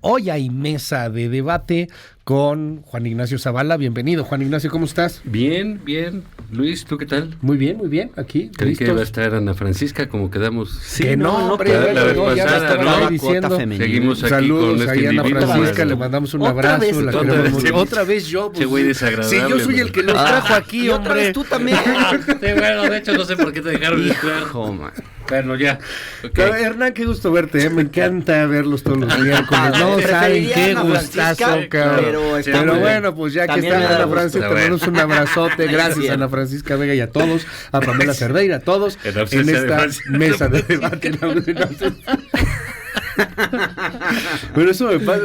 Hoy hay mesa de debate con Juan Ignacio Zavala. Bienvenido, Juan Ignacio, ¿cómo estás? Bien. Luis, ¿tú qué tal? Muy bien, aquí. Creí listos. que iba a estar Ana Francisca, como quedamos. Sí, que no, la vez pasada, ¿no? Diciendo. Seguimos aquí saludos con ahí a Ana individuo. Francisca, le mandamos un abrazo. La queremos mucho. Otra vez yo. Qué güey desagradable. Sí, yo soy el que los trajo aquí, hombre. Otra vez tú también. Sí, bueno, de hecho no sé por qué te dejaron entrar. Bueno, ya. Okay. Hernán, qué gusto verte, me encanta verlos todos los miércoles. No saben qué gustazo, cabrón. Pero bueno, pues ya que está Ana Francisca, te mandamos un abrazote. Gracias a Ana Francisca Vega y a todos, a Pamela Cerdeira, a todos, en esta mesa de debate. Pero eso me pasa.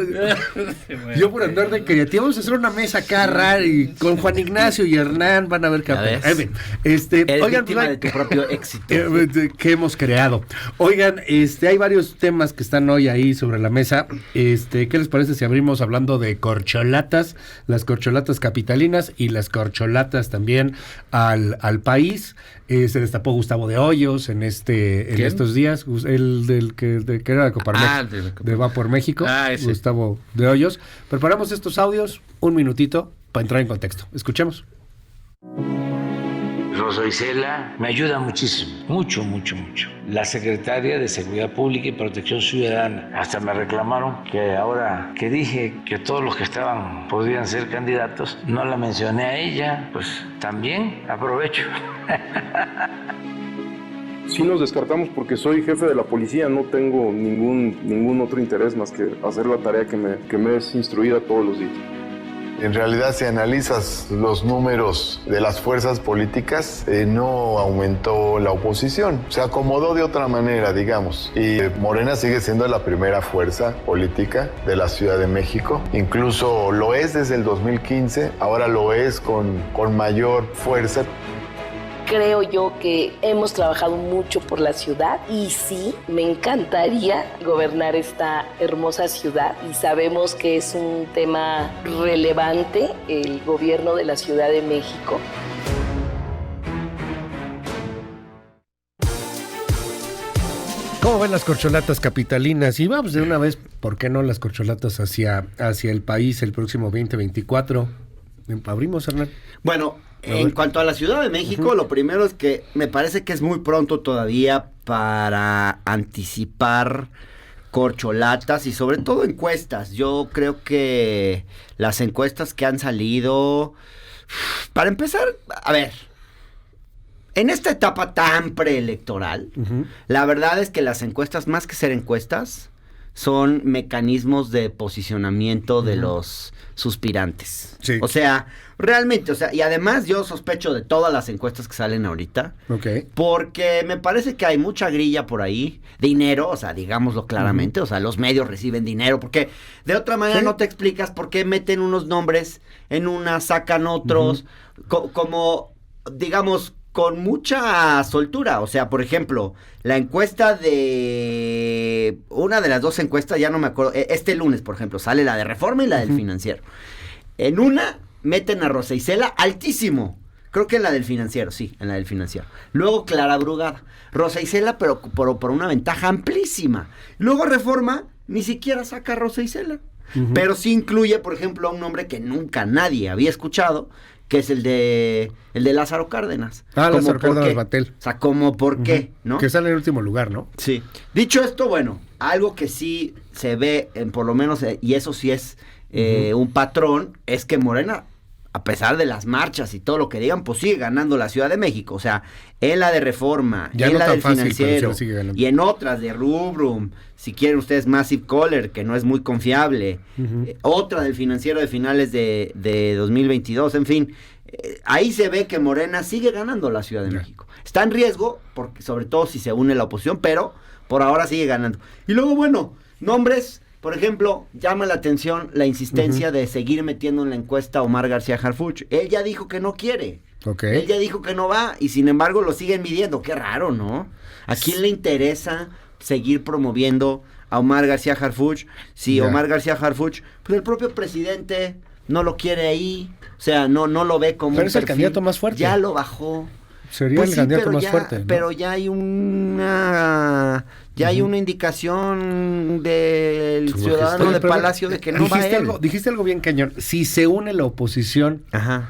Yo por andar de creativo, vamos a hacer una mesa acá rara y con Juan Ignacio y Hernán van a ver qué oigan, víctima de tu propio éxito que hemos creado. Oigan, hay varios temas que están hoy ahí sobre la mesa. ¿Qué les parece si abrimos hablando de corcholatas, las corcholatas capitalinas y las corcholatas también al país? Se destapó Gustavo de Hoyos en estos días, el que era de Coparmex, de Va por México, Gustavo de Hoyos. Preparamos estos audios, un minutito, para entrar en contexto. Escuchemos. Rosa Isela me ayuda muchísimo, mucho. La secretaria de Seguridad Pública y Protección Ciudadana. Hasta me reclamaron que ahora que dije que todos los que podían ser candidatos, no la mencioné a ella, pues también aprovecho. Sí nos descartamos porque soy jefe de la policía, no tengo ningún otro interés más que hacer la tarea que me es instruida todos los días. En realidad, si analizas los números de las fuerzas políticas, no aumentó la oposición. Se acomodó de otra manera, digamos. Y Morena sigue siendo la primera fuerza política de la Ciudad de México. Incluso lo es desde el 2015, ahora lo es con mayor fuerza. Creo yo que hemos trabajado mucho por la ciudad y sí, me encantaría gobernar esta hermosa ciudad y sabemos que es un tema relevante el gobierno de la Ciudad de México. ¿Cómo ven las corcholatas capitalinas? Y vamos de una vez, ¿por qué no las corcholatas hacia el país el próximo 2024? ¿Abrimos, Hernán? Bueno, en cuanto a la Ciudad de México, lo primero es que me parece que es muy pronto todavía para anticipar corcholatas y sobre todo encuestas. Yo creo que las encuestas que han salido, para empezar, a ver, en esta etapa tan preelectoral, la verdad es que las encuestas, más que ser encuestas, son mecanismos de posicionamiento de los suspirantes. Sí. O sea, realmente, y además yo sospecho de todas las encuestas que salen ahorita. Porque me parece que hay mucha grilla por ahí, dinero, digámoslo claramente, los medios reciben dinero, porque de otra manera no te explicas por qué meten unos nombres en una, sacan otros, como, digamos, con mucha soltura. O sea, por ejemplo, la encuesta una de las dos encuestas, ya no me acuerdo, este lunes, por ejemplo, sale la de Reforma y la del Financiero. En una meten a Rosa Isela altísimo. Creo que en la del Financiero, sí, en la del Financiero. Luego Clara Brugada. Rosa Isela, pero por una ventaja amplísima. Luego Reforma ni siquiera saca a Rosa Isela. Pero sí incluye, por ejemplo, a un nombre que nunca nadie había escuchado, que es el de Lázaro Cárdenas. Lázaro Cárdenas Batel. O sea, como por qué, ¿no? Que sale en último lugar, ¿no? Sí. Dicho esto, bueno, algo que sí se ve, por lo menos, y eso sí es un patrón, es que Morena, a pesar de las marchas y todo lo que digan, pues sigue ganando la Ciudad de México. O sea, en la de Reforma, ya en la del Financiero, y en otras de Rubrum, si quieren ustedes Massive Caller, que no es muy confiable, otra del Financiero de finales de 2022, en fin, ahí se ve que Morena sigue ganando la Ciudad de México. Está en riesgo, porque sobre todo si se une la oposición, pero por ahora sigue ganando. Y luego, bueno, nombres, por ejemplo, llama la atención la insistencia de seguir metiendo en la encuesta a Omar García Harfuch. Él ya dijo que no quiere. Él ya dijo que no va y sin embargo lo siguen midiendo. Qué raro, ¿no? ¿A quién le interesa seguir promoviendo a Omar García Harfuch? Si Omar García Harfuch, pues el propio presidente no lo quiere ahí. O sea, no lo ve como pero es el candidato más fuerte. Ya lo bajó. Sería Pues el sí, candidato pero más ya, fuerte, ¿no? pero ya hay una indicación del ciudadano Oye, de pero Palacio de que no va dijiste él. dijiste algo bien cañón. Si se une la oposición, Ajá.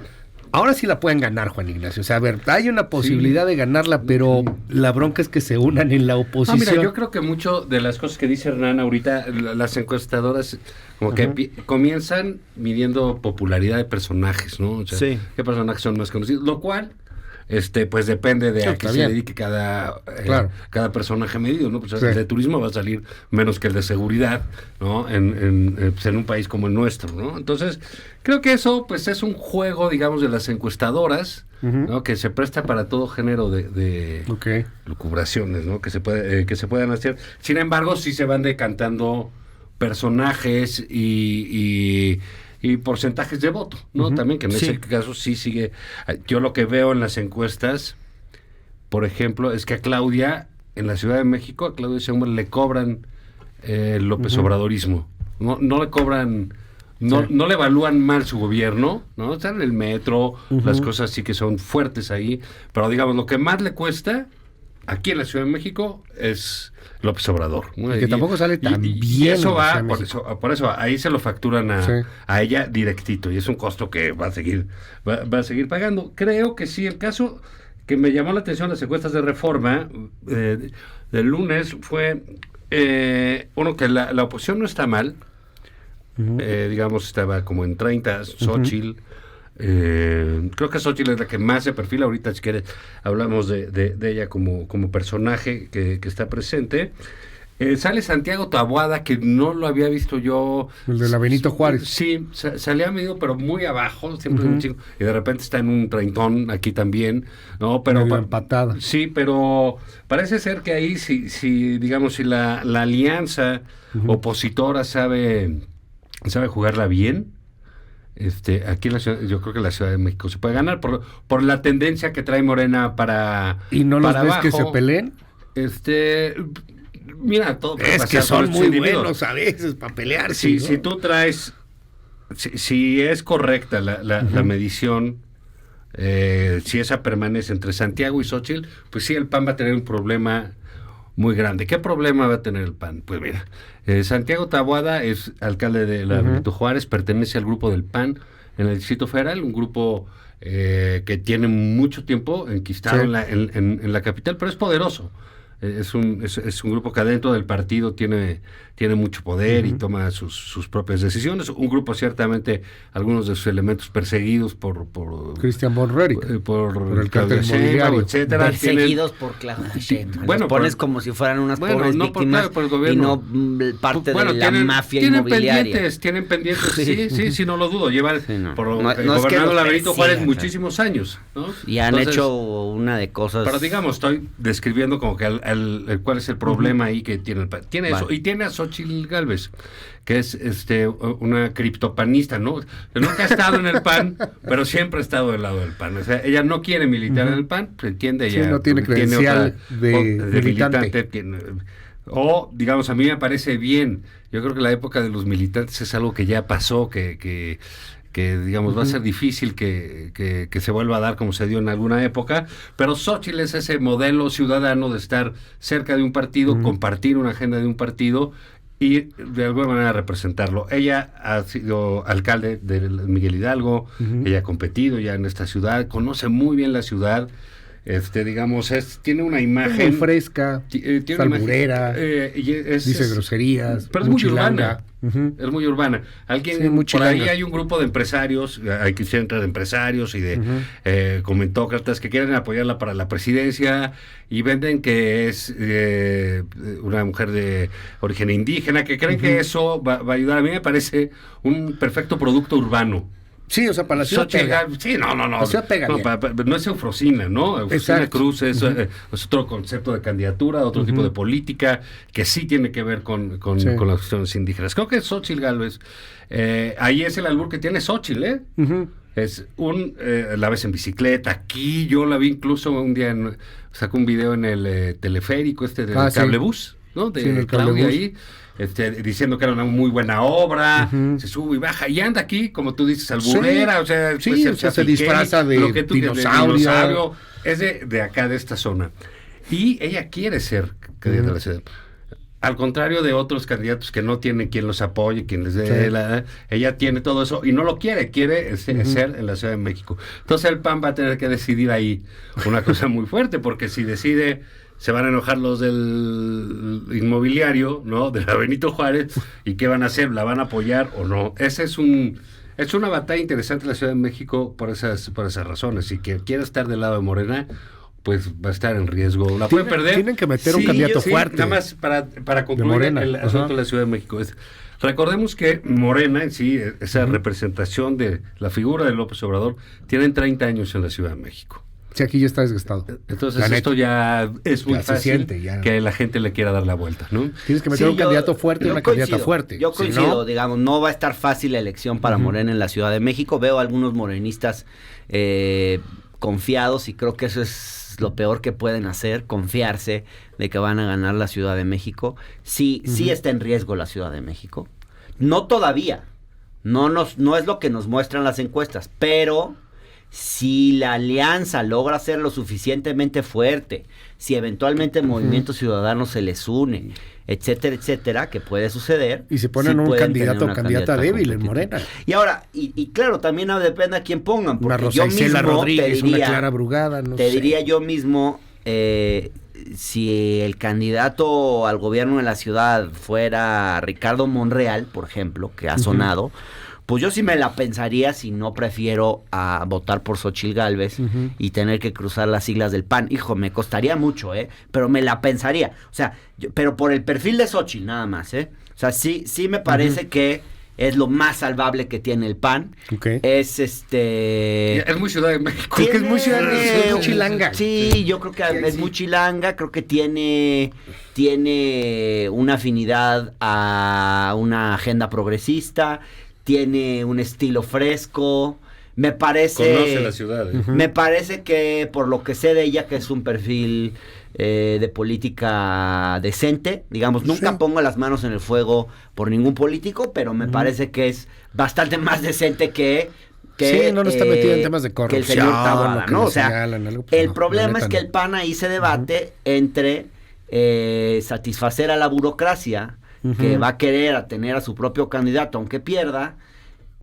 ahora sí la pueden ganar, Juan Ignacio. O sea, a ver, hay una posibilidad de ganarla, pero la bronca es que se unan en la oposición. Mira, yo creo que mucho de las cosas que dice Hernán ahorita, las encuestadoras como que comienzan midiendo popularidad de personajes, ¿no? O sea, Sí. qué personajes son más conocidos, lo cual pues depende de Sí, a qué está se bien. dedique cada personaje medido, ¿no? Pues Sí. el de turismo va a salir menos que el de seguridad, ¿no? Pues en un país como el nuestro, ¿no? Entonces, creo que eso pues es un juego, digamos, de las encuestadoras, ¿no? Que se presta para todo género de lucubraciones, ¿no? Que se puedan hacer. Sin embargo, sí se van decantando personajes y porcentajes de voto, ¿no? También, que en ese caso sí sigue. Yo lo que veo en las encuestas, por ejemplo, es que a Claudia, en la Ciudad de México, a Claudia Sheinbaum le cobran el López Obradorismo. No le cobran, no le evalúan mal su gobierno, ¿no? Está en el metro, las cosas sí que son fuertes ahí, pero digamos, lo que más le cuesta aquí en la Ciudad de México es López Obrador, ¿no? Que tampoco sale tan bien. Y eso en va, Ciudad de por eso ahí se lo facturan Sí. a ella directito, y es un costo que va a seguir pagando. Creo que sí, el caso que me llamó la atención las encuestas de Reforma del lunes fue uno, que la oposición no está mal, digamos, estaba como en 30, Xóchitl. Creo que Xóchitl es la que más se perfila. Ahorita, si quieres, hablamos de ella como personaje que está presente. Sale Santiago Taboada, que no lo había visto yo. El de la Benito Juárez. Sí, salía medio, pero muy abajo, siempre un chingo, y de repente está en un treintón aquí también, ¿no? Pero Medio empatada. Sí, pero parece ser que ahí, si digamos, si la alianza opositora sabe jugarla bien, aquí en la ciudad, yo creo que la Ciudad de México se puede ganar por la tendencia que trae Morena para ¿Y no los para ves abajo. que se peleen? Mira, todo puede Es pasar que con son estos muy individuos. buenos a veces para pelear. Si tú traes, si es correcta la medición, si esa permanece entre Santiago y Xóchitl, pues sí, el PAN va a tener un problema muy grande. ¿Qué problema va a tener el PAN? Pues mira, Santiago Taboada es alcalde de la Benito Juárez, pertenece al grupo del PAN en el Distrito Federal, un grupo que tiene mucho tiempo enquistado en la capital, pero es poderoso. Es un grupo que adentro del partido tiene mucho poder y toma sus propias decisiones. Un grupo ciertamente, algunos de sus elementos perseguidos por Cristian von Roerich, por el cártel Sheinbaum, inmobiliario. etcétera. Perseguidos por Claudia Sheinbaum. Bueno, Los pones como si fueran unas pobres no por, víctimas claro, por el gobierno. y no parte de la mafia tienen inmobiliaria. Tienen pendientes, sí, no lo dudo. Llevan No es que gobernando los la Benito Juárez persigan, muchísimos años, ¿no? Y han Entonces, hecho una de cosas. pero digamos, estoy describiendo como que cuál es el problema ahí que tiene el PAN. Tiene eso, y tiene a Xóchitl Gálvez, que es una criptopanista, ¿no? Que nunca ha estado en el PAN, pero siempre ha estado del lado del PAN. O sea, ella no quiere militar en el PAN, se entiende, Sí, ella no tiene credencial de militante. O, digamos, a mí me parece bien. Yo creo que la época de los militantes es algo que ya pasó, que digamos, va a ser difícil que se vuelva a dar como se dio en alguna época, pero Xóchitl es ese modelo ciudadano de estar cerca de un partido, compartir una agenda de un partido y de alguna manera representarlo. Ella ha sido alcalde de Miguel Hidalgo, ella ha competido ya en esta ciudad, conoce muy bien la ciudad. Digamos, tiene una imagen muy fresca, salmurera, dice groserías, pero es muy urbana. Es muy urbana. Por ahí hay un grupo de empresarios, hay que entrar de empresarios y de comentócratas que quieren apoyarla para la presidencia y venden que es una mujer de origen indígena, que creen que eso va a ayudar. A mí me parece un perfecto producto urbano. Sí, o sea, para la ciudad pega. Sí, no. La ciudad pega bien. No es Eufrosina, ¿no? Eufrosina Cruz es otro concepto de candidatura, otro tipo de política que sí tiene que ver con las cuestiones indígenas. Creo que Xóchitl Gálvez, ahí es el albur que tiene Xóchitl, Es la ves en bicicleta. Aquí yo la vi incluso un día, sacó un video en el teleférico del cablebús. ¿no? De Sí, en el Claudia cablebús. ahí, diciendo que era una muy buena obra, se sube y baja, y anda aquí, como tú dices, alburera, Sí. o sea, Sí, puede ser o sea, se trafiqueño, disfraza de lo que tú digas, de dinosaurio. dinosaurio, es de acá, de esta zona. Y ella quiere ser candidata de la ciudad. Al contrario de otros candidatos que no tienen quien los apoye, quien les dé Sí. ella tiene todo eso y no lo quiere ser en la Ciudad de México. Entonces el PAN va a tener que decidir ahí una cosa muy fuerte, porque si decide, se van a enojar los del inmobiliario, ¿no? De la Benito Juárez, ¿y qué van a hacer? ¿La van a apoyar o no? Es una batalla interesante en la Ciudad de México por esas razones. Si que quiere estar del lado de Morena, pues va a estar en riesgo. La puede perder. Tienen que meter un candidato fuerte. Nada más para concluir Morena. el asunto de la Ciudad de México. Recordemos que Morena en sí, esa representación de la figura de López Obrador, tienen 30 años en la Ciudad de México. Sí, aquí ya está desgastado. Entonces La neta. esto ya es muy Ya se fácil siente, ya. que la gente le quiera dar la vuelta, ¿no? Tienes que meter Sí, un candidato fuerte y yo una candidata coincido, fuerte. Yo Si coincido, no, digamos, no va a estar fácil la elección para Morena en la Ciudad de México. Veo a algunos morenistas confiados y creo que eso es lo peor que pueden hacer, confiarse de que van a ganar la Ciudad de México. Sí está en riesgo la Ciudad de México. No todavía. No es lo que nos muestran las encuestas, pero si la alianza logra ser lo suficientemente fuerte, si eventualmente el Movimiento Ciudadano se les une, etcétera, etcétera, que puede suceder. y se ponen sí un pueden candidato tener o una candidata débil en competitiva. Morena. Y ahora, y claro, también depende a quién pongan, Una porque Rosa yo Isela mismo Rodríguez, te una diría, Clara Brugada, no te sé. diría yo mismo, si el candidato al gobierno de la ciudad fuera Ricardo Monreal, por ejemplo, que ha sonado, pues yo sí me la pensaría si no prefiero a votar por Xóchitl Gálvez y tener que cruzar las siglas del PAN. Hijo, me costaría mucho, pero me la pensaría. O sea, pero por el perfil de Xóchitl nada más, O sea, sí me parece que es lo más salvable que tiene el PAN. Ok. Es Es muy Ciudad de México. Creo que es muy tiene- muy chilanga. Sí, yo creo que es muy chilanga, creo que tiene una afinidad a una agenda progresista, tiene un estilo fresco, me parece... Conoce la ciudad. Me parece que por lo que sé de ella, que es un perfil de política decente, digamos, nunca pongo las manos en el fuego por ningún político, pero me parece que es bastante más decente que sí, no está metido en temas de que el corrupción, señor Taboada, que ¿no? le O sea, señalan algo, pues el no, problema la es neta que no. el PAN ahí se debate entre satisfacer a la burocracia, que va a querer a tener a su propio candidato, aunque pierda,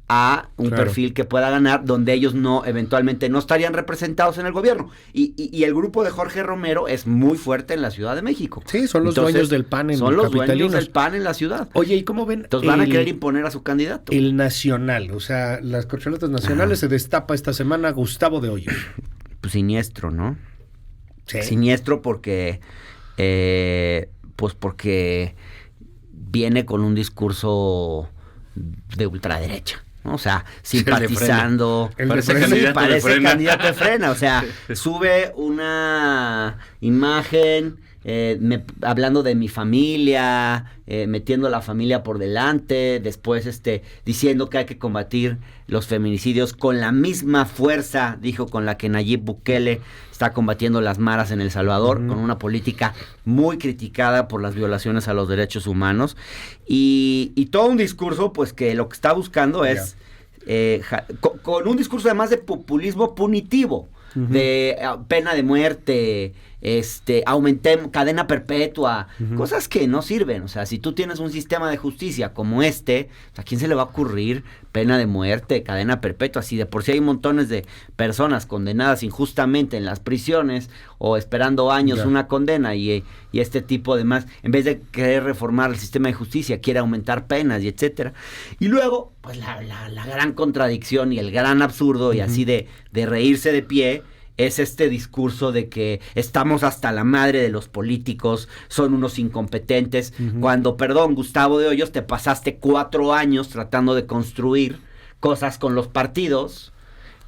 a un Claro. perfil que pueda ganar, donde ellos eventualmente no estarían representados en el gobierno. Y el grupo de Jorge Romero es muy fuerte en la Ciudad de México. Sí, son los Entonces, dueños del PAN en Son los dueños capitalinos. del PAN en la ciudad. Oye, ¿y cómo ven? Entonces van a querer imponer a su candidato. El nacional, o sea, las corcholatas nacionales se destapa esta semana Gustavo de Hoyos. Pues siniestro, ¿no? Sí. Siniestro porque porque viene con un discurso de ultraderecha, ¿no? O sea, simpatizando. El de Parece Frena. candidato de Parece Frena. candidato de Frena. O sea, sube una imagen hablando de mi familia, metiendo a la familia por delante, después diciendo que hay que combatir los feminicidios con la misma fuerza, dijo, con la que Nayib Bukele está combatiendo las maras en El Salvador, con una política muy criticada por las violaciones a los derechos humanos, y todo un discurso pues que lo que está buscando es con un discurso además de populismo punitivo, de pena de muerte, aumentemos cadena perpetua, cosas que no sirven. O sea, si tú tienes un sistema de justicia como ¿a quién se le va a ocurrir pena de muerte, cadena perpetua? Si de por sí hay montones de personas condenadas injustamente en las prisiones o esperando años una condena y este tipo de más, en vez de querer reformar el sistema de justicia, quiere aumentar penas y etcétera. Y luego, pues la gran contradicción y el gran absurdo y así de reírse de pie es este discurso de que estamos hasta la madre de los políticos, son unos incompetentes, cuando, perdón, Gustavo de Hoyos, te pasaste 4 años tratando de construir cosas con los partidos.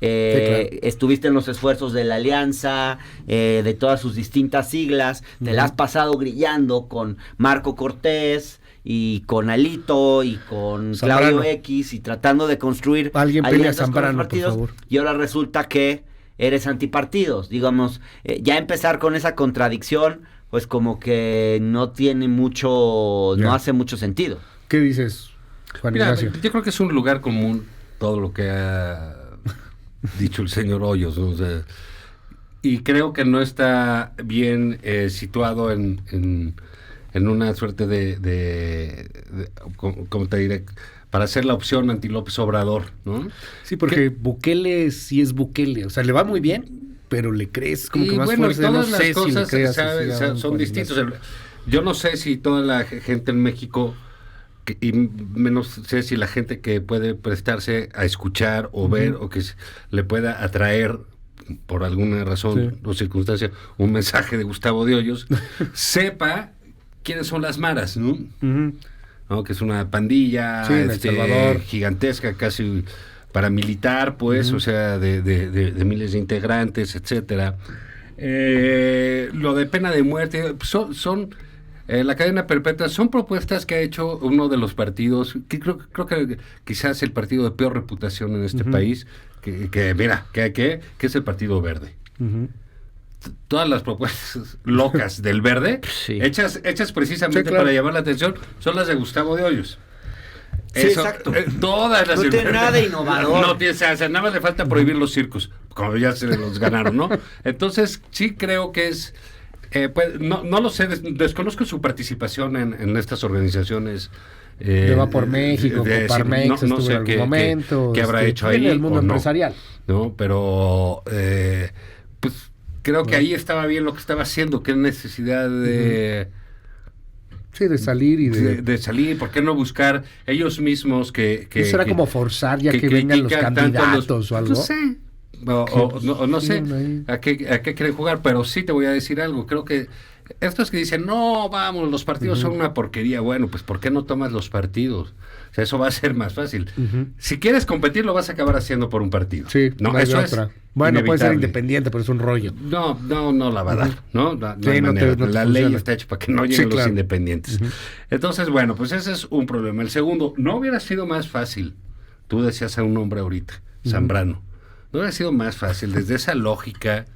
Claro. Estuviste en los esfuerzos de la alianza, de todas sus distintas siglas, te la has pasado grillando con Marco Cortés y con Alito y con Zambrano. Claudio X y tratando de construir Alguien pelea a alianzas con los Zambrano, por partidos, favor. y ahora resulta que eres antipartidos, digamos, ya empezar con esa contradicción, pues como que no tiene mucho, no hace mucho sentido. ¿Qué dices, Juan Ignacio? Yo creo que es un lugar común todo lo que ha dicho el señor Hoyos, ¿no? O sea, y creo que no está bien situado en una suerte de ¿cómo te diré? Para hacer la opción anti López Obrador, ¿no? Sí, porque Bukele sí es Bukele, o sea, le va muy bien, pero le crees como que más bueno, fuerte. todas No las sé cosas si le creas son distintas. Yo no sé si toda la gente en México, y menos sé si la gente que puede prestarse a escuchar o ver o que le pueda atraer por alguna razón o circunstancia un mensaje de Gustavo de Hoyos, sepa quiénes son las maras, ¿no? ¿No? Que es una pandilla gigantesca, casi paramilitar, pues, o sea, de miles de integrantes, etcétera. Lo de pena de muerte son la cadena perpetua, son propuestas que ha hecho uno de los partidos, que creo que quizás el partido de peor reputación en este país, que es el Partido Verde. Todas las propuestas locas del Verde, hechas precisamente para llamar la atención, son las de Gustavo de Hoyos. Sí, exacto. Todas las no tiene nada innovador. No tiene, o sea, nada más le falta prohibir los circos, como ya se los ganaron, ¿no? Entonces, sí creo que es... pues, no lo sé, desconozco su participación en estas organizaciones. Va por México, Coparmex, no sé en algún momento. ¿Qué habrá hecho ahí? En el mundo empresarial. No, pero pues creo que ahí estaba bien lo que estaba haciendo, qué necesidad de... Sí, de salir y de salir, ¿por qué no buscar ellos mismos que ¿eso era como forzar ya que vengan los candidatos o algo? No sé. No sé a qué quieren jugar, pero sí te voy a decir algo. Creo que estos que dicen, no, vamos, los partidos son una porquería. Bueno, pues ¿por qué no tomas los partidos? O sea, eso va a ser más fácil. Si quieres competir, lo vas a acabar haciendo por un partido. Sí, no, eso es bueno, puede ser independiente, pero es un rollo. No la va a dar, ¿no? La ley está hecha para que no lleguen los independientes. Entonces, bueno, pues ese es un problema. El segundo, no hubiera sido más fácil, tú decías a un hombre ahorita, Zambrano, no hubiera sido más fácil, desde esa lógica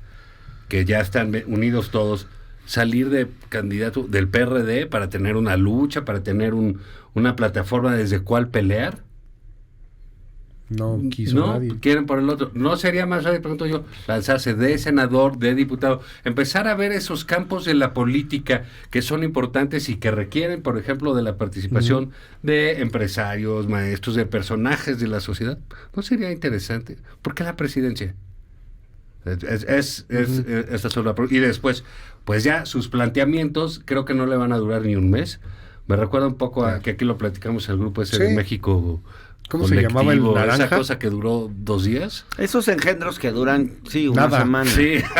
que ya están unidos todos, salir de candidato del PRD para tener una lucha, para tener una plataforma desde cuál pelear. No quiso nadie. Quieren por el otro. ¿No sería más fácil, pregunto yo, lanzarse de senador, de diputado, empezar a ver esos campos de la política que son importantes y que requieren, por ejemplo, de la participación de empresarios, maestros, de personajes de la sociedad? ¿No sería interesante? ¿Por qué la presidencia? Esta es una, y después, pues ya sus planteamientos creo que no le van a durar ni un mes. Me recuerda un poco a que aquí lo platicamos el grupo ese de México. ¿Cómo se llamaba el naranja? Esa cosa que duró 2 días. Esos engendros que duran, una semana.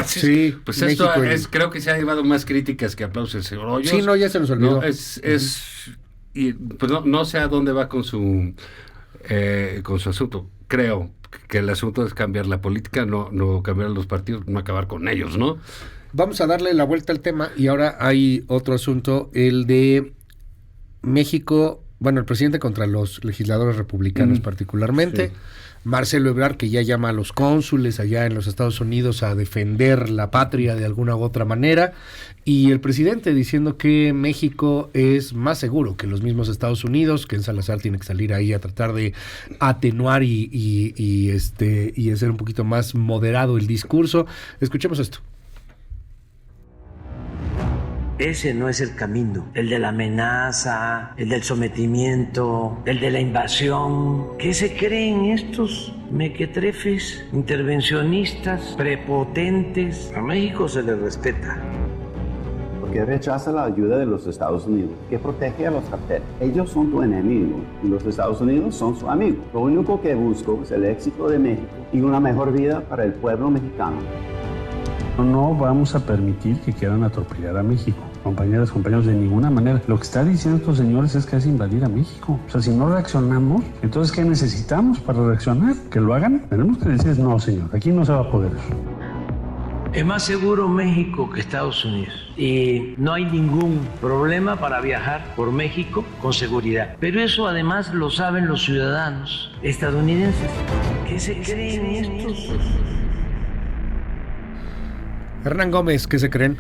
Sí. Pues esto creo que se ha llevado más críticas que aplausos el señor Hoyos. Sí, ya se nos olvidó. Y pues no sé a dónde va con su asunto. Creo que el asunto es cambiar la política, no cambiar los partidos, no acabar con ellos, ¿no? Vamos a darle la vuelta al tema y ahora hay otro asunto, el de México, bueno, el presidente contra los legisladores republicanos particularmente, Marcelo Ebrard, que ya llama a los cónsules allá en los Estados Unidos a defender la patria de alguna u otra manera, y el presidente diciendo que México es más seguro que los mismos Estados Unidos, que en Salazar tiene que salir ahí a tratar de atenuar y hacer un poquito más moderado el discurso. Escuchemos esto. Ese no es el camino, el de la amenaza, el del sometimiento, el de la invasión. ¿Qué se creen estos mequetrefes, intervencionistas, prepotentes? A México se le respeta. Porque rechaza la ayuda de los Estados Unidos, que protege a los carteles. Ellos son tu enemigo y los Estados Unidos son su amigo. Lo único que busco es el éxito de México y una mejor vida para el pueblo mexicano. No vamos a permitir que quieran atropellar a México. Compañeros, de ninguna manera. Lo que están diciendo estos señores es que es invadir a México. O sea, si no reaccionamos, entonces ¿qué necesitamos para reaccionar? ¿Que lo hagan? Tenemos que decir, no, señor, aquí no se va a poder. Es más seguro México que Estados Unidos. Y no hay ningún problema para viajar por México con seguridad. Pero eso además lo saben los ciudadanos estadounidenses. ¿Qué se creen estos? Hernán Gómez, ¿qué se creen?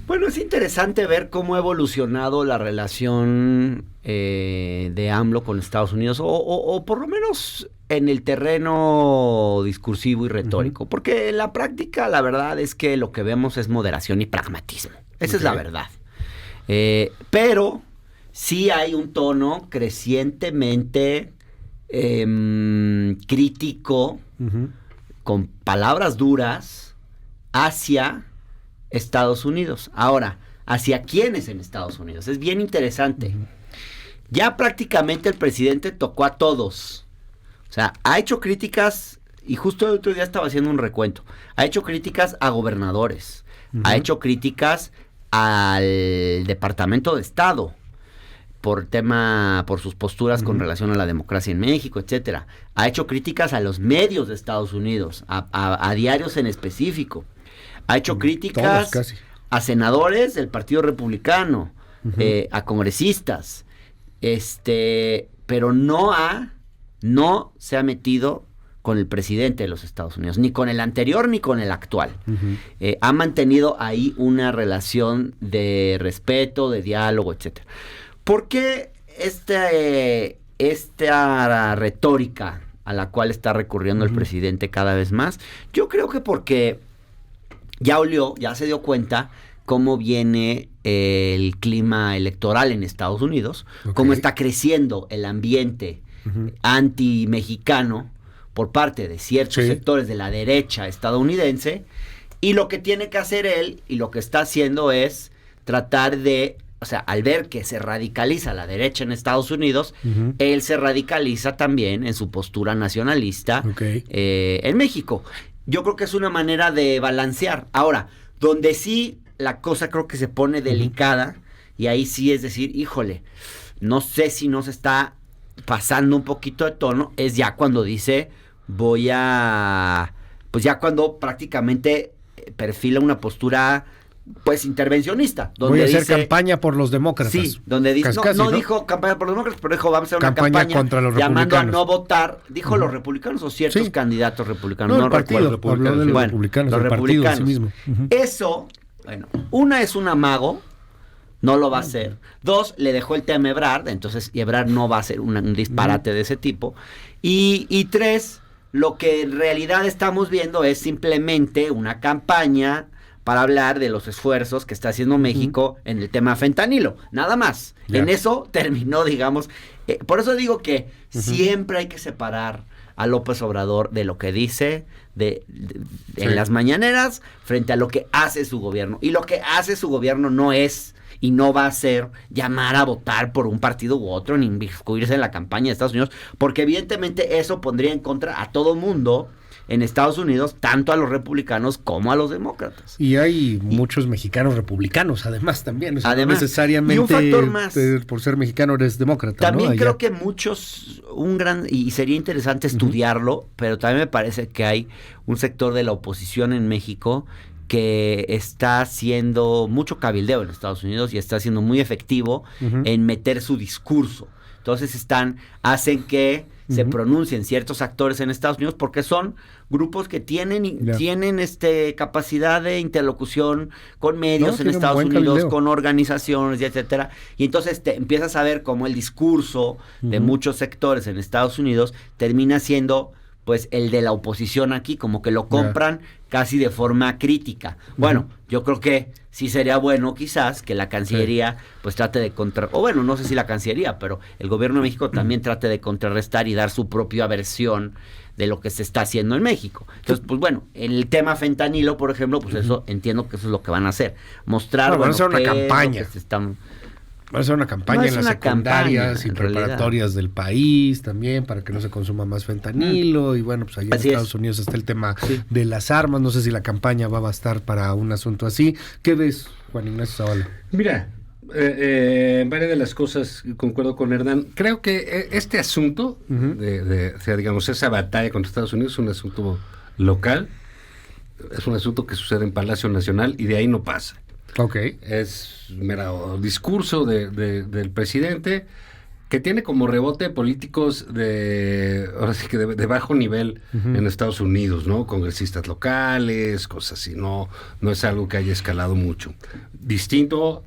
Bueno, es interesante ver cómo ha evolucionado la relación de AMLO con Estados Unidos, o por lo menos en el terreno discursivo y retórico, porque en la práctica la verdad es que lo que vemos es moderación y pragmatismo. Esa es la verdad. Pero sí hay un tono crecientemente crítico, con palabras duras, hacia Estados Unidos. Ahora, ¿hacia quiénes en Estados Unidos? Es bien interesante. Ya prácticamente el presidente tocó a todos. O sea, ha hecho críticas, y justo el otro día estaba haciendo un recuento, ha hecho críticas a gobernadores, ha hecho críticas al Departamento de Estado, por sus posturas con relación a la democracia en México, etcétera. Ha hecho críticas a los medios de Estados Unidos, a diarios en específico. Ha hecho críticas a senadores del Partido Republicano, a congresistas, pero no se ha metido con el presidente de los Estados Unidos, ni con el anterior ni con el actual. Ha mantenido ahí una relación de respeto, de diálogo, etcétera. ¿Por qué esta retórica a la cual está recurriendo el presidente cada vez más? Yo creo que porque ya se dio cuenta cómo viene el clima electoral en Estados Unidos, cómo está creciendo el ambiente anti-mexicano por parte de ciertos sectores de la derecha estadounidense, y lo que tiene que hacer él, y lo que está haciendo, es tratar de, o sea, al ver que se radicaliza la derecha en Estados Unidos, él se radicaliza también en su postura nacionalista en México. Yo creo que es una manera de balancear. Ahora, donde sí la cosa creo que se pone delicada, y ahí sí es decir, híjole, no sé si nos está pasando un poquito de tono, es ya cuando dice, pues ya cuando prácticamente perfila una postura pues intervencionista, donde voy a hacer dice, campaña por los demócratas. Sí, donde dice, no dijo campaña por los demócratas, pero dijo, vamos a hacer una campaña contra los llamando a no votar, dijo los republicanos o ciertos candidatos republicanos, no partido, republicanos. Habló de los republicanos, los republicanos. En sí mismo. Eso, bueno, una es un amago, no lo va a hacer. Dos, le dejó el tema a Ebrard, entonces Ebrard no va a hacer un disparate de ese tipo. Y tres, lo que en realidad estamos viendo es simplemente una campaña para hablar de los esfuerzos que está haciendo México en el tema fentanilo, nada más. En eso terminó, digamos. Por eso digo que siempre hay que separar a López Obrador de lo que dice en las mañaneras frente a lo que hace su gobierno. Y lo que hace su gobierno no es y no va a ser llamar a votar por un partido u otro, ni inmiscuirse en la campaña de Estados Unidos, porque evidentemente eso pondría en contra a todo mundo en Estados Unidos, tanto a los republicanos como a los demócratas. Y hay muchos mexicanos republicanos, además, también. O sea, además, no necesariamente y un factor más, por ser mexicano eres demócrata. También ¿no? creo que muchos, y sería interesante estudiarlo, pero también me parece que hay un sector de la oposición en México que está haciendo mucho cabildeo en Estados Unidos y está siendo muy efectivo en meter su discurso. Entonces hacen que se pronuncien ciertos actores en Estados Unidos porque son grupos que tienen capacidad de interlocución con medios en Estados Unidos, con organizaciones, y etcétera. Y entonces te empiezas a ver cómo el discurso de muchos sectores en Estados Unidos termina siendo pues el de la oposición aquí, como que lo compran casi de forma crítica. Bueno, yo creo que sí sería bueno quizás que la Cancillería pues trate de no sé si la Cancillería, pero el gobierno de México también trate de contrarrestar y dar su propia versión de lo que se está haciendo en México. Entonces, pues bueno, en el tema fentanilo, por ejemplo, pues eso entiendo que eso es lo que van a hacer. Mostrar, van a hacer una campaña. Va a ser una campaña en las secundarias y preparatorias del país también para que no se consuma más fentanilo. Y bueno, pues allá en Estados Unidos está el tema de las armas. No sé si la campaña va a bastar para un asunto así. ¿Qué ves, Juan Ignacio Zavala? Mira, varias de las cosas concuerdo con Hernán. Creo que este asunto, digamos, esa batalla contra Estados Unidos es un asunto local. Es un asunto que sucede en Palacio Nacional y de ahí no pasa. Es mero discurso del presidente que tiene como rebote políticos ahora sí que de bajo nivel en Estados Unidos, ¿no? Congresistas locales, cosas así, no es algo que haya escalado mucho. Distinto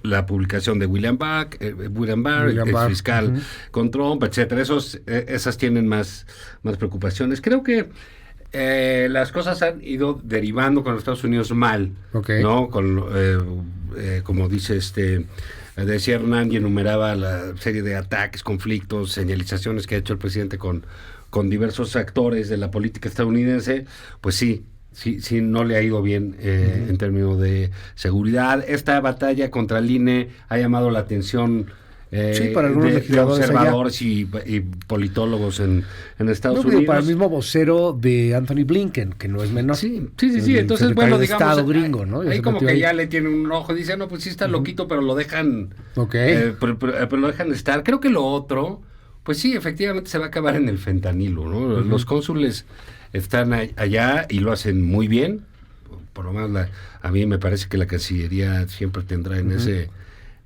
la publicación de William Barr, ex fiscal con Trump, etcétera. Esas tienen más preocupaciones. Creo que las cosas han ido derivando con los Estados Unidos mal, ¿no? Como dice decía Hernán y enumeraba la serie de ataques, conflictos, señalizaciones que ha hecho el presidente con diversos actores de la política estadounidense, pues sí, no le ha ido bien en términos de seguridad. Esta batalla contra el INE ha llamado la atención para algunos legisladores de observadores y politólogos en Estados Unidos. Para el mismo vocero de Anthony Blinken, que no es menor. Sí. Entonces, bueno, digamos, Estado gringo, ¿no? Ahí como que ya le tienen un ojo, dice, no, pues sí está loquito, pero lo dejan, pero lo dejan estar. Creo que lo otro, pues sí, efectivamente se va a acabar en el fentanilo, ¿no? Los cónsules están allá y lo hacen muy bien. Por lo menos a mí me parece que la Cancillería siempre tendrá en ese...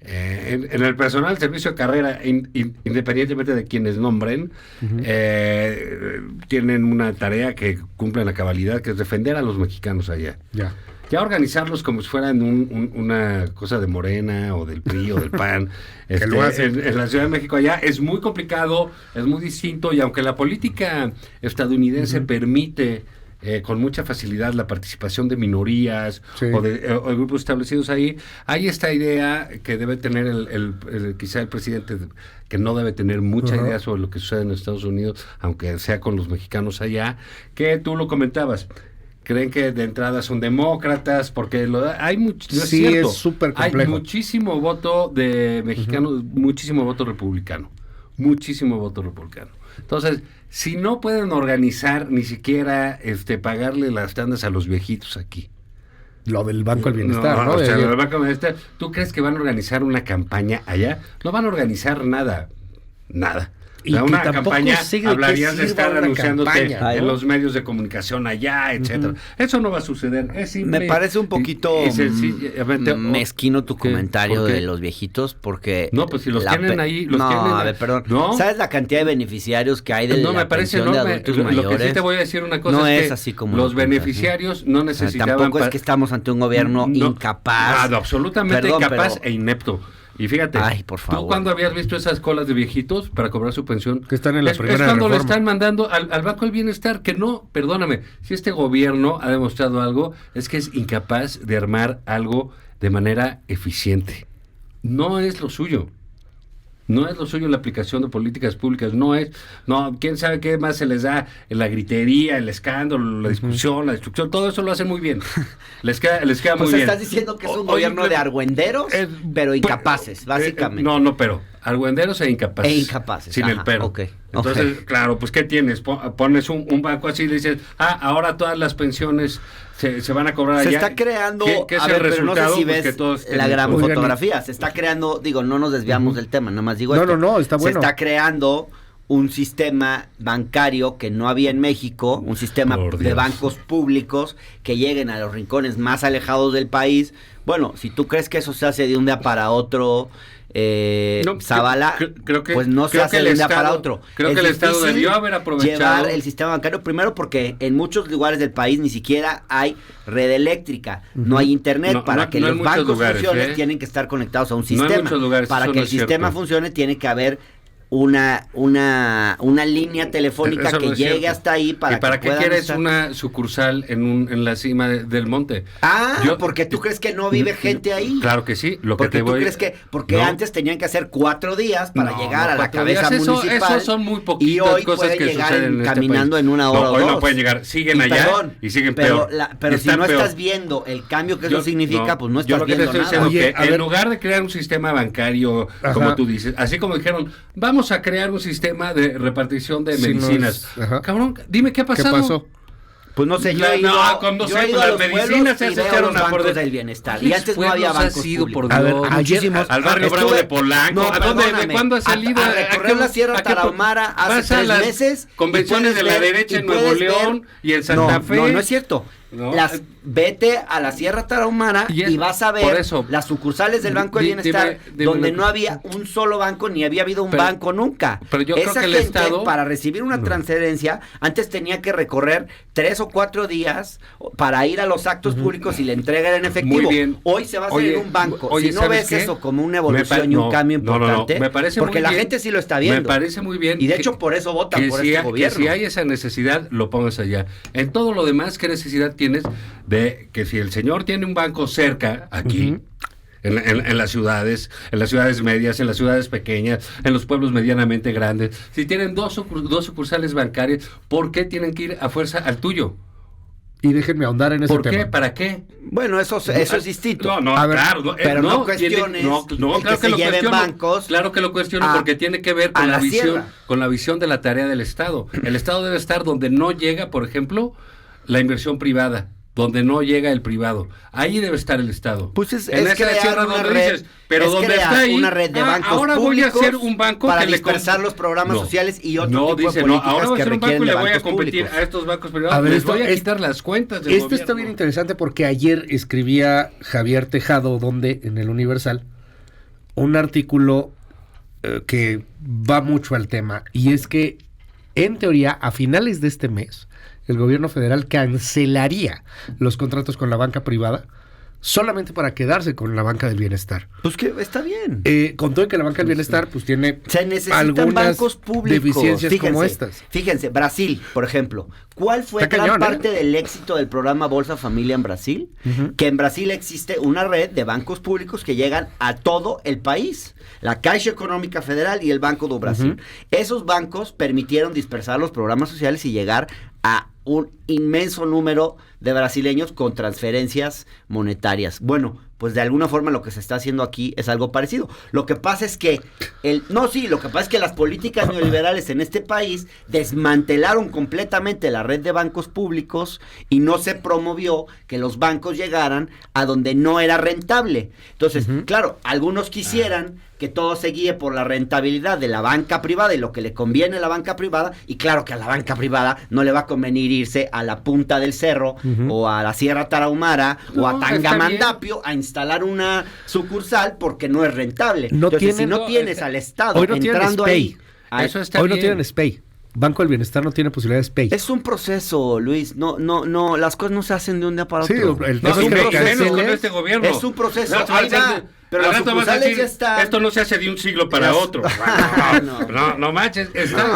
en el personal del servicio de carrera, independientemente de quienes nombren, tienen una tarea que cumplen a cabalidad, que es defender a los mexicanos allá. Ya organizarlos como si fueran una cosa de Morena o del PRI o del PAN en la Ciudad de México allá es muy complicado, es muy distinto, y aunque la política estadounidense permite con mucha facilidad la participación de minorías o de grupos establecidos ahí, hay esta idea que debe tener quizá el presidente, que no debe tener mucha idea sobre lo que sucede en Estados Unidos, aunque sea con los mexicanos allá, que tú lo comentabas. Creen que de entrada son demócratas, porque hay es súper complejo. Hay muchísimo voto de mexicanos, muchísimo voto republicano. Entonces, si no pueden organizar ni siquiera pagarle las tandas a los viejitos aquí. Lo del Banco del Bienestar, ¿no? Lo del Banco del Bienestar. ¿Tú crees que van a organizar una campaña allá? No van a organizar nada. Y una campaña, hablarías de estar anunciándote en los medios de comunicación allá, etcétera. Eso no va a suceder. Es simple. Me parece un poquito mezquino tu comentario de los viejitos, porque... No, pues si los tienen ahí... a ver, perdón. ¿No? ¿Sabes la cantidad de beneficiarios que hay de la pensión de adultos mayores? Lo que sí te voy a decir una cosa no es que así como los beneficiarios no necesitaban... Tampoco es que estamos ante un gobierno incapaz. Absolutamente incapaz e inepto. Y fíjate, por favor, ¿tú cuándo habías visto esas colas de viejitos para cobrar su pensión? Que están en la primera es cuando reforma. Le están mandando al Banco del Bienestar, que no, perdóname, si este gobierno ha demostrado algo, es que es incapaz de armar algo de manera eficiente. No es lo suyo. No es lo suyo la aplicación de políticas públicas, quién sabe qué más se les da, la gritería, el escándalo, la discusión, la destrucción, todo eso lo hacen muy bien. Les queda muy bien. Estás diciendo que es un gobierno de argüenderos, pero incapaces, básicamente. Pero argüenderos e incapaces. Sin el pero. Entonces, claro, pues ¿qué tienes? Pones un banco así y le dices, ahora todas las pensiones se van a cobrar allá. Se está creando, ¿Qué es el resultado? No sé si ves la gran fotografía. Se está creando, no nos desviamos del tema, nada más digo esto. No, está bueno. Se está creando un sistema bancario que no había en México, un sistema de bancos públicos que lleguen a los rincones más alejados del país. Bueno, si tú crees que eso se hace de un día para otro... Zavala, pues no se hace de un día para otro. Creo que el Estado debió haber aprovechado llevar el sistema bancario, primero porque en muchos lugares del país ni siquiera hay red eléctrica, no hay internet. Para que los bancos funcionen tienen que estar conectados a un sistema. Para que el sistema funcione tiene que haber una línea telefónica que llegue hasta ahí para qué quieres una sucursal en la cima del monte? Porque tú crees que no vive gente ahí. Claro que sí. Porque antes tenían que hacer 4 días para llegar a la cabeza municipal. Eso son muy poquitas y hoy cosas que suceden caminando en una hora o 2. Hoy no pueden llegar, siguen allá y siguen peor. Pero si no estás viendo el cambio que eso significa, pues no estás viendo nada. Yo lo que te estoy diciendo en lugar de crear un sistema bancario, como tú dices, así como dijeron, vamos a crear un sistema de repartición de medicinas. Cabrón, dime qué ha pasado. ¿Qué pasó? Pues no sé, yo he ido a las medicinas se echaron a por del bienestar. Y antes no había bancos públicos. Al barrio Bravo de Polanco. ¿De cuándo has salido? A recorrer la Sierra Tarahumara hace 3 meses. Convenciones de la derecha en Nuevo León y en Santa Fe. No es cierto. ¿no? Vete a la Sierra Tarahumara y vas a ver las sucursales del Banco de Bienestar donde no había un solo banco ni había habido un banco nunca. Pero yo Esa creo que el gente, Estado, para recibir una transferencia, antes tenía que recorrer 3 o 4 días para ir a los actos públicos y la entrega era en efectivo. Muy bien. Hoy se va a hacer en un banco. Si no ves qué? eso como una evolución y un cambio importante, me parece porque muy la bien, gente sí lo está viendo. Me parece muy bien. Y de hecho por eso votan por este gobierno. Que si hay esa necesidad, lo pongas allá. En todo lo demás, ¿qué necesidad tienes de que si el señor tiene un banco cerca, aquí, en las ciudades medias, en las ciudades pequeñas, en los pueblos medianamente grandes, si tienen dos sucursales bancarias, ¿por qué tienen que ir a fuerza al tuyo? Y déjenme ahondar en ese tema. ¿Por qué? ¿Para qué? Bueno, eso es distinto. No, a ver, claro. Pero no cuestiones claro que lo cuestiono. Bancos. Claro que lo cuestiono porque tiene que ver con la visión de la tarea del Estado. El Estado debe estar donde no llega, por ejemplo, la inversión privada, donde no llega el privado. Ahí debe estar el Estado. Pues es esa crear sierra una donde red, dices, pero donde crear está ahí, una red de bancos ahora voy a hacer un banco para que dispersar los programas sociales y otro tipo de políticas ahora voy a que hacer un banco requieren y le de voy a bancos competir públicos. a estos bancos privados. A ver, Les voy a quitar las cuentas del Esto gobierno. está bien interesante porque ayer escribía Javier Tejado, en el Universal, un artículo que va mucho al tema, y es que en teoría a finales de este mes el gobierno federal cancelaría los contratos con la banca privada solamente para quedarse con la banca del bienestar. Pues que está bien. Con todo que la banca del bienestar pues tiene se necesitan algunas bancos públicos. deficiencias como estas. Fíjense, Brasil, por ejemplo. ¿Cuál fue gran parte del éxito del programa Bolsa Familia en Brasil? Que en Brasil existe una red de bancos públicos que llegan a todo el país. La Caixa Económica Federal y el Banco do Brasil. Esos bancos permitieron dispersar los programas sociales y llegar a un inmenso número de brasileños con transferencias monetarias. Bueno, pues de alguna forma lo que se está haciendo aquí es algo parecido. Lo que pasa es que lo que pasa es que las políticas neoliberales en este país desmantelaron completamente la red de bancos públicos y no se promovió que los bancos llegaran a donde no era rentable. Entonces, claro, algunos quisieran que todo se guíe por la rentabilidad de la banca privada y lo que le conviene a la banca privada, y claro que a la banca privada no le va a convenir irse a la punta del cerro o a la Sierra Tarahumara o a Tangamandapio a instalar una sucursal porque no es rentable. Entonces, si no tienes al Estado entrando ahí... Hoy no tienen SPEI. Banco del Bienestar no tiene posibilidad de SPEI. Es un proceso, Luis. No, las cosas no se hacen de un día para otro. Sí, es un proceso con este gobierno. Es un proceso. Pero las sucursales ya están. Esto no se hace de un siglo para otro. No manches.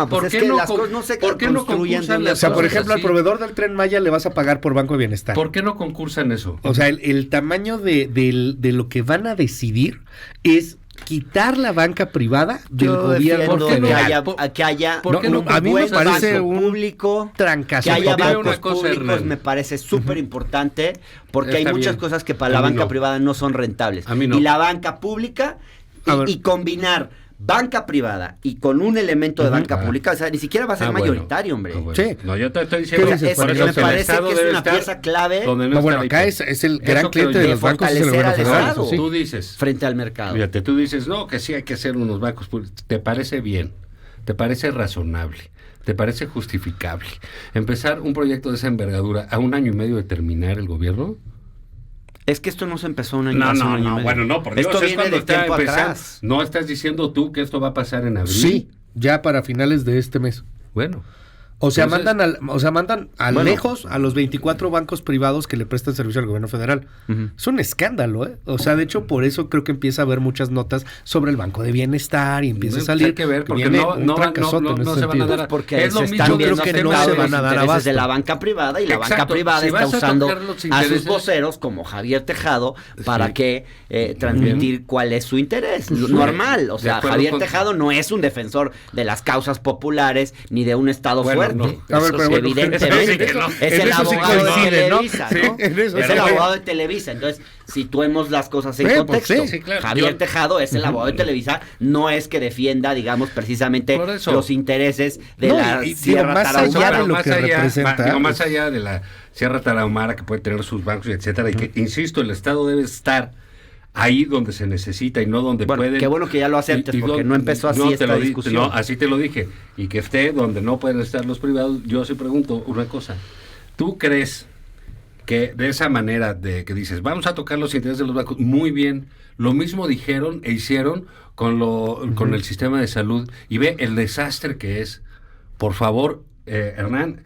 ¿Por qué no concursan? O sea, por ejemplo, al proveedor del Tren Maya le vas a pagar por Banco de Bienestar. ¿Por qué no concursan eso? O sea, el tamaño de lo que van a decidir es quitar la banca privada del gobierno federal. Que haya a mí me parece un público, trancazo. Que haya bancos públicos me parece súper importante porque hay muchas cosas que para la banca privada no son rentables. Y la banca pública y combinar banca privada y con un elemento de banca pública, o sea, ni siquiera va a ser mayoritario, hombre. Sí. No, yo te estoy diciendo me parece que es una pieza clave. Acá es el gran cliente de los bancos es el gobierno federal. Tú dices frente al mercado. Fíjate, tú dices, no, que sí hay que hacer unos bancos públicos. ¿Te parece bien? ¿Te parece razonable? ¿Te parece justificable empezar un proyecto de esa envergadura a 1 año y medio de terminar el gobierno? Es que esto no se empezó un año medio. Bueno, no, por Dios, esto viene de tiempo atrás. ¿No estás diciendo tú que esto va a pasar en abril? Sí, ya para finales de este mes. Bueno. O sea, mandan lejos a los 24 bancos privados que le prestan servicio al gobierno federal. Es un escándalo, ¿eh? O sea, de hecho, por eso creo que empieza a haber muchas notas sobre el Banco de Bienestar y empieza a salir. Hay que ver, porque no se van a dar. Porque es lo mismo, yo creo que no se van a dar abasto de la banca privada y la banca privada está usando a sus voceros como Javier Tejado para que transmitir cuál es su interés. Normal, o sea, Javier Tejado no es un defensor de las causas populares ni de un Estado fuerte. Evidentemente es el abogado de Televisa, ¿no? Es el abogado de Televisa. Entonces, situemos las cosas en contexto. Claro. Javier Tejado es el abogado de Televisa, no es que defienda, digamos, precisamente los intereses de la Sierra Tarahumara. Más allá de la Sierra Tarahumara, que puede tener sus bancos, etcétera, y que, insisto, el Estado debe estar ahí donde se necesita y no donde pueden. Qué bueno que ya lo aceptes, porque no empezó así esta discusión. No, así te lo dije. Y que esté donde no pueden estar los privados. Yo sí pregunto una cosa. ¿Tú crees que de esa manera de que dices, vamos a tocar los intereses de los bancos, muy bien. Lo mismo dijeron e hicieron con el sistema de salud, y ve el desastre que es. Por favor, Hernán,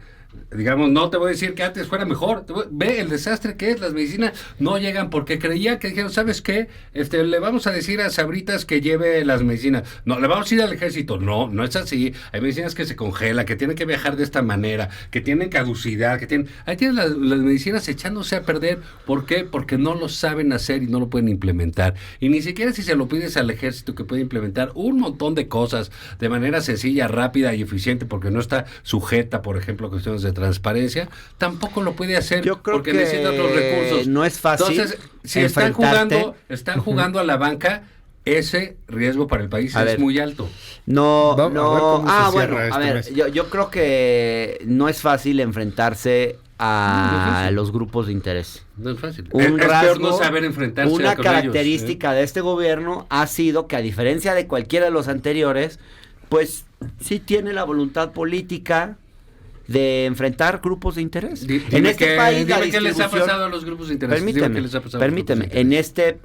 digamos, no te voy a decir que antes fuera mejor. Ve el desastre que es. Las medicinas no llegan porque creían que dijeron, ¿sabes qué? Le vamos a decir a Sabritas que lleve las medicinas. No, le vamos a ir al ejército. No, no es así. Hay medicinas que se congelan, que tienen que viajar de esta manera, que tienen caducidad, ahí tienen las medicinas echándose a perder. ¿Por qué? Porque no lo saben hacer y no lo pueden implementar. Y ni siquiera si se lo pides al ejército, que puede implementar un montón de cosas de manera sencilla, rápida y eficiente, porque no está sujeta, por ejemplo, a cuestiones de transparencia, tampoco lo puede hacer. Yo creo porque que necesita otros recursos. No es fácil. Entonces, si están jugando a la banca, ese riesgo para el país es muy alto. No. Mes. Yo creo que no es fácil enfrentarse a los grupos de interés. No es fácil. Un Es rasgo, peor no saber enfrentarse una con característica ellos, de este gobierno ha sido que, a diferencia de cualquiera de los anteriores, pues sí tiene la voluntad política de enfrentar grupos de interés. En este país la ¿qué les ha distribución... pasado a los grupos de interés? Permíteme, en este...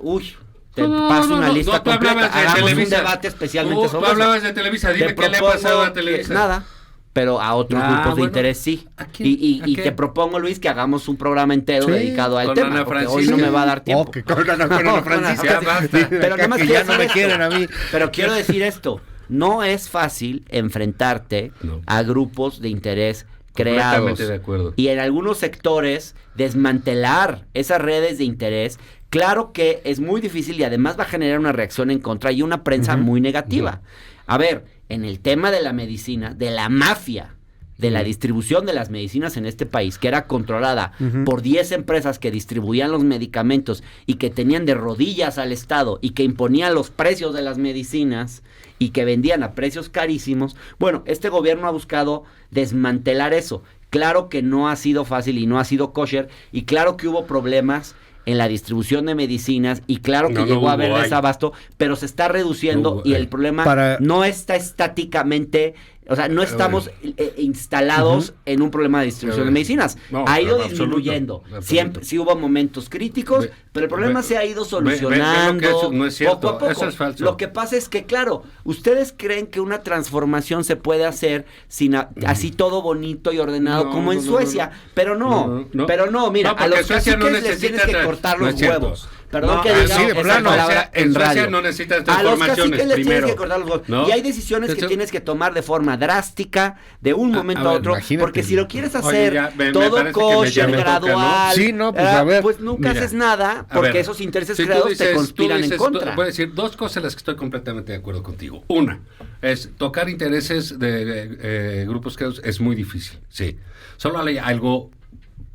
Te paso una lista tú completa. hablabas de Hagamos Televisa. un debate especialmente sobre Tú eso. hablabas de Televisa, dime qué le ha pasado a Televisa. Nada, pero a otros grupos de interés sí. ¿A quién? Y te propongo, Luis, que hagamos un programa entero dedicado al con tema, Ana porque hoy Francisca. no me va a dar tiempo. Con Ana Francisca. Ya basta. Pero nada más que quiero ya no me decir quieren esto. a mí. Pero quiero decir esto. No es fácil enfrentarte a grupos de interés creados. Completamente de acuerdo. Y en algunos sectores desmantelar esas redes de interés, claro que es muy difícil y además va a generar una reacción en contra y una prensa muy negativa. A ver, en el tema de la medicina, de la mafia, de la distribución de las medicinas en este país, que era controlada por 10 empresas que distribuían los medicamentos y que tenían de rodillas al Estado y que imponían los precios de las medicinas y que vendían a precios carísimos. Bueno, este gobierno ha buscado desmantelar eso. Claro que no ha sido fácil y no ha sido kosher, y claro que hubo problemas en la distribución de medicinas, y claro que llegó a haber desabasto, pero se está reduciendo y el problema no está estáticamente, o sea, no estamos instalados en un problema de distribución de medicinas. Ha ido disminuyendo. Siempre, sí hubo momentos críticos, pero el problema se ha ido solucionando eso no es cierto, poco a poco. eso es falso. Lo que pasa es que, claro, ustedes creen que una transformación se puede hacer sin así todo bonito y ordenado como en Suecia, pero no, mira, a los caciques les tienes que cortar los huevos. Perdón que diga esa palabra en radio. No necesitas a los transformaciones caciques les primero. tienes que cortar los huevos. ¿No? Y hay decisiones que tienes que tomar de forma drástica, de un momento a otro, porque si lo quieres hacer todo kosher, gradual, sí, no, pues, a ver, pues nunca haces nada, porque esos intereses creados te conspiran en contra. Voy a decir dos cosas en las que estoy completamente de acuerdo contigo. Una, es tocar intereses de grupos creados es muy difícil, sí. Solo hay algo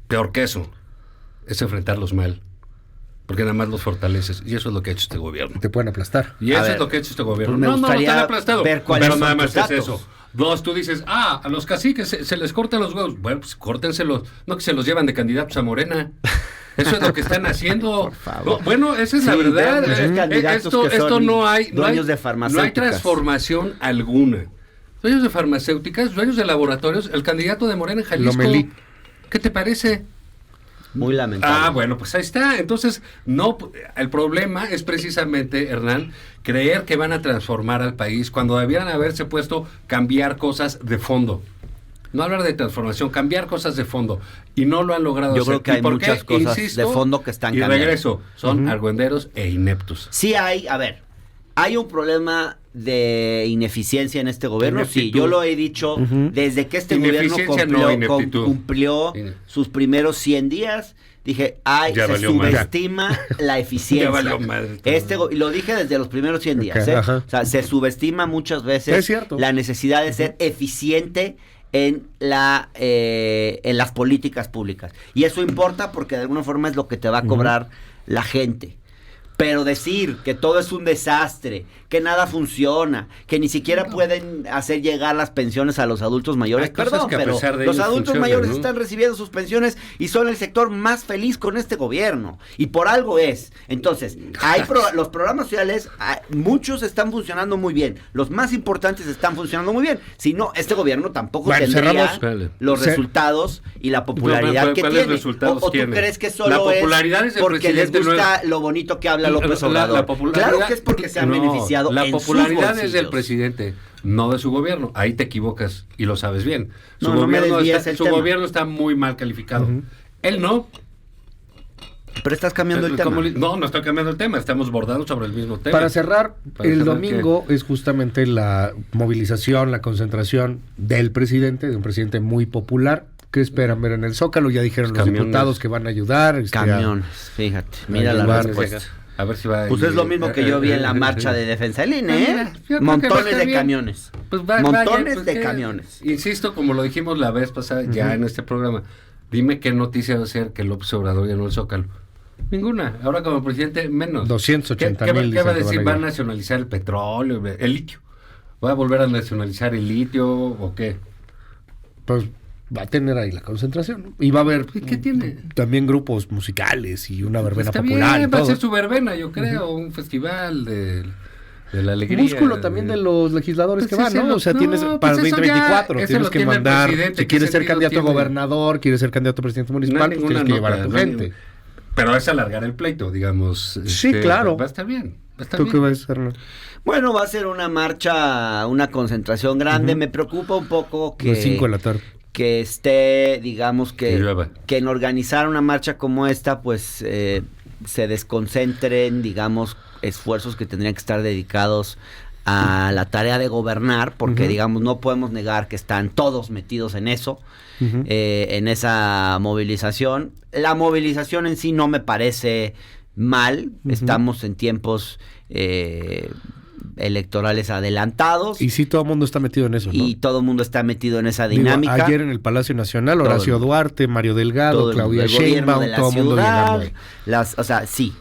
peor que eso, es enfrentarlos mal. Porque nada más los fortaleces. Y eso es lo que ha hecho este gobierno. Te pueden aplastar. Y eso es lo que ha hecho este gobierno. Pues no están aplastados. Pero nada más es datos. eso. Dos, tú dices, a los caciques se les cortan los huevos. Bueno, pues córtenselos. No que se los llevan de candidatos a Morena. Eso es lo que están haciendo. No, bueno, esa es la verdad. Esto no hay transformación alguna. Dueños de farmacéuticas, dueños de laboratorios, el candidato de Morena en Jalisco. Lomelí. ¿Qué te parece? Muy lamentable. Bueno, pues ahí está. Entonces, no, el problema es precisamente, Hernán, creer que van a transformar al país cuando debieran haberse puesto cambiar cosas de fondo. No hablar de transformación, cambiar cosas de fondo. Y no lo han logrado. Yo creo que hay muchas cosas de fondo que están cambiando. Y regreso, son argüenderos e ineptos. Sí hay un problema de ineficiencia en este gobierno. Sí, yo lo he dicho desde que este gobierno cumplió sus primeros 100 días. Dije, se subestima la eficiencia. Ya valió madre. Y lo dije desde los primeros 100 días. O sea, se subestima muchas veces la necesidad de ser eficiente en las políticas públicas. Y eso importa porque de alguna forma es lo que te va a cobrar la gente. Pero decir que todo es un desastre, que nada funciona, que ni siquiera pueden hacer llegar las pensiones a los adultos mayores, perdón, pero los adultos mayores están recibiendo sus pensiones y son el sector más feliz con este gobierno. Y por algo es. Entonces, los programas sociales, muchos están funcionando muy bien. Los más importantes están funcionando muy bien. Si no, este gobierno tampoco tendría los resultados y la popularidad que tiene. ¿O tú crees que solo es porque les gusta lo bonito que habla López Obrador? Claro que es porque se han beneficiado la en popularidad sus es del presidente, no de su gobierno. Ahí te equivocas y lo sabes bien. Su gobierno está muy mal calificado. Él no. Pero estás cambiando el tema. No estoy cambiando el tema, estamos bordando sobre el mismo tema. Para cerrar, el domingo es justamente la movilización, la concentración del presidente, de un presidente muy popular. ¿Qué esperan ver en el Zócalo? Ya dijeron los diputados que van a ayudar. Camiones, fíjate, mira la respuesta. A ver si va. Pues es lo mismo que yo vi en la marcha de defensa del INE, ¿eh? Montones de camiones. Montones de camiones. Insisto, como lo dijimos la vez pasada, ya en este programa, dime qué noticia va a ser que López Obrador llenó el Zócalo. Ninguna. Ahora como presidente, menos. 280,000. ¿Qué va a decir? ¿Va a nacionalizar el petróleo, el litio? ¿Va a volver a nacionalizar el litio o qué? Pues va a tener ahí la concentración. Y va a haber ¿qué tiene? También grupos musicales y una verbena Está popular. Bien, va a ser su verbena, yo creo, un festival de la alegría. Músculo también de los legisladores que van, ¿no? O sea, tienes para el 2024, tienes que mandar, si quieres ser candidato a gobernador, quieres ser candidato a presidente municipal, pues tienes que llevar a tu gente. Pero es alargar el pleito, digamos. Sí, claro. Va a estar bien. ¿Tú qué vas a hacer? Bueno, va a ser una marcha, una concentración grande. Me preocupa un poco que... Las 5 de la tarde. Que esté, digamos, que en organizar una marcha como esta, pues se desconcentren, digamos, esfuerzos que tendrían que estar dedicados a la tarea de gobernar, porque, digamos, no podemos negar que están todos metidos en eso, en esa movilización. La movilización en sí no me parece mal, estamos en tiempos electorales adelantados. Y sí, todo el mundo está metido en eso, ¿no? Y todo el mundo está metido en esa dinámica. Ayer en el Palacio Nacional, Horacio Duarte, Mario Delgado, Claudia Sheinbaum, todo el mundo llegando. O sea, sí,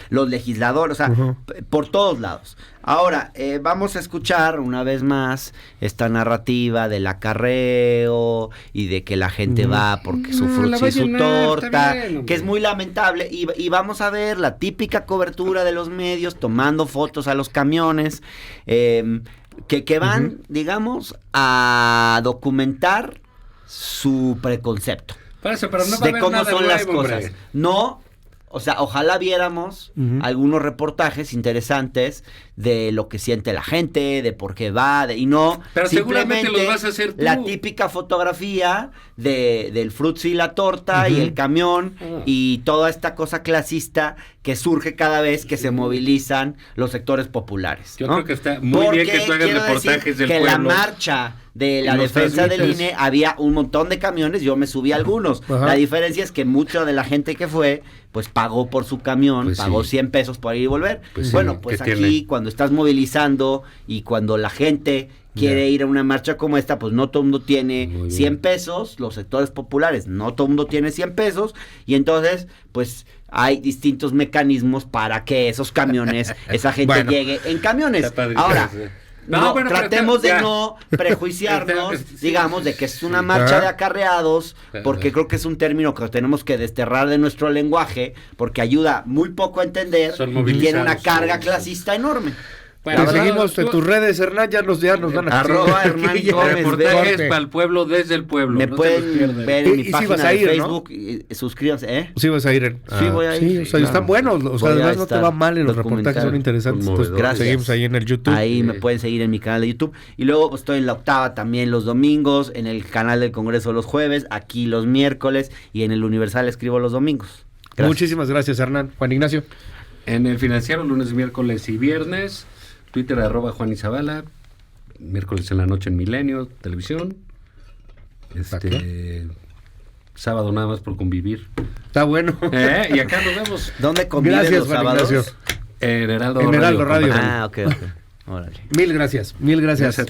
los legisladores, o sea, por todos lados. Ahora, vamos a escuchar una vez más esta narrativa del acarreo y de que la gente va porque su fruta y su torta, que es muy lamentable. Y vamos a ver la típica cobertura de los medios tomando fotos a los camiones que van, digamos, a documentar su preconcepto de cómo son las cosas. No. O sea, ojalá viéramos algunos reportajes interesantes de lo que siente la gente, de por qué va, y no pero seguramente los vas a hacer tú. La típica fotografía del frutzi y la torta y el camión y toda esta cosa clasista que surge cada vez que se movilizan los sectores populares. Yo creo que está muy bien que tú hagas reportajes del pueblo. Que la marcha de la defensa del INE había un montón de camiones, yo me subí a algunos. La diferencia es que mucha de la gente que fue, pues pagó por su camión, pagó 100 pesos por ir y volver. Bueno, pues aquí cuando estás movilizando y cuando la gente quiere ir a una marcha como esta, pues no todo el mundo tiene 100 pesos, los sectores populares, no todo el mundo tiene 100 pesos, y entonces, pues hay distintos mecanismos para que esos camiones, esa gente llegue en camiones. Ahora, tratemos de no prejuiciarnos, digamos, de que es una marcha de acarreados, porque creo que es un término que tenemos que desterrar de nuestro lenguaje, porque ayuda muy poco a entender y tiene una carga clasista enorme. Bueno, seguimos en tus redes, Hernán, ya nos van a @Hernán Gómez. Reportajes para el pueblo, desde el pueblo. Me pueden ver en mi página de Facebook, suscríbanse, Sí vas a ir. Sí, voy a ir. Sí, o sea, están buenos, o sea, además no te va mal en los reportajes, son interesantes. Entonces, gracias. Seguimos ahí en el YouTube. Ahí me pueden seguir en mi canal de YouTube. Y luego pues, estoy en La Octava también los domingos, en el canal del Congreso los jueves, aquí los miércoles y en el Universal escribo los domingos. Gracias. Muchísimas gracias, Hernán. Juan Ignacio. En el Financiero, lunes, miércoles y viernes. Twitter @Juan Izabala, miércoles en la noche en Milenio, televisión. Sábado nada más por convivir. Está bueno. Y acá nos vemos. ¿Dónde conviven los sábados? En Heraldo Radio. Ah, ok. Órale. Mil gracias.